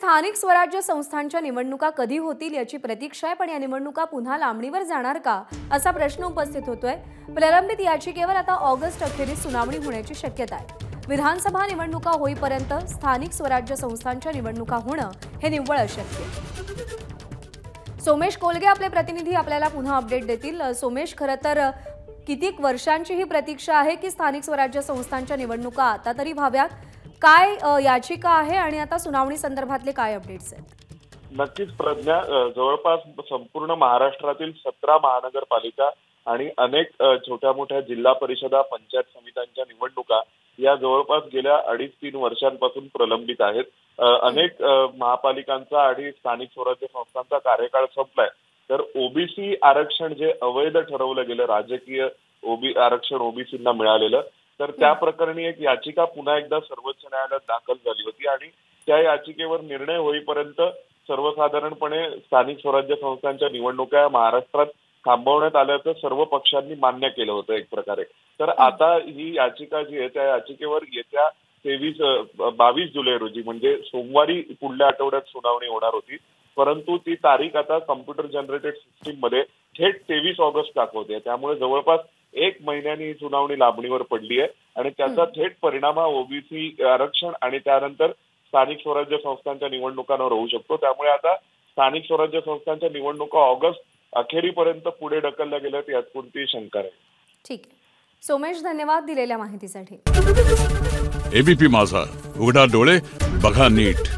स्थानिक स्वराज्य संस्थांच्या निवडणुका कधी होतील याची प्रतीक्षा आहे, पण या निवडणुका पुन्हा लांबणीवर जाणार का असा प्रश्न उपस्थित होतोय। प्रलंबित याचिकेवर आता ऑगस्ट अखेरीस सुनावणी होण्याची शक्यता आहे। विधानसभा निवडणुका होईपर्यंत स्थानिक स्वराज्य संस्थांच्या निवडणुका होणं हे निव्वळ अशक्य आहे। सोमेश कोलगे आपले प्रतिनिधी आपल्याला पुन्हा अपडेट देतील। सोमेश, खरं तर कितीक वर्षांची ही प्रतीक्षा आहे की स्थानिक स्वराज्य संस्थांच्या निवडणुका आता तरी व्हाव्यात। काय याचिका आहे आणि आता सुनावणी संदर्भातले काय अपडेट्स आहेत? नक्कीच प्रज्ञा, जवळपास संपूर्ण महाराष्ट्रातील 17 महानगरपालिका आणि अनेक छोट्या मोठ्या जिल्हा परिषदा, पंचायत समित्यांच्या निवडणुका या जवळपास गेल्या 2.5-3 वर्षांपासून प्रलंबित आहेत। अनेक महापालिकांचा आणि स्थानिक स्वराज्य संस्थांचा कार्यकाळ संपलाय, तर ओबीसी आरक्षण जे अवैध ठरवलं गेलं, राजकीय आरक्षण ओबीसींना मिळालेलं, तर त्या प्रकरणी एक याचिका पुन्हा एकदा सर्वोच्च न्यायालयात दाखल झाली होती आणि त्या याचिकेवर निर्णय होईपर्यंत सर्वसाधारणपणे स्थानिक स्वराज्य संस्थांच्या निवडणुका महाराष्ट्रात थांबवण्यात आल्याचं सर्व पक्षांनी मान्य केलं होतं एक प्रकारे। तर आता ही याचिका जी आहे त्या याचिकेवर येत्या 22 जुलै रोजी म्हणजे सोमवारी पुढल्या आठवड्यात सुनावणी होणार होती, परंतु ती तारीख आता कम्प्युटर जनरेटेड सिस्टीम मध्ये थेट 23 ऑगस्ट दाखवते। त्यामुळे जवळपास 1 महिन्यानी ही सुनावणी लांबणीवर पडली आहे आणि त्याचा थेट परिणाम ओबीसी आरक्षण आणि त्यानंतर स्थानिक स्वराज्य संस्थांच्या निवडणुकांवर होऊ शकतो। त्यामुळे आता स्थानिक स्वराज्य संस्थांच्या निवडणुका ऑगस्ट अखेरीपर्यंत पुढे ढकलल्या गेल्यात यात कोणतीही शंका नाही। ठीक आहे सोमेश, धन्यवाद दिलेल्या माहितीसाठी। एबीपी माझा, उघडा डोळे बघा नीट।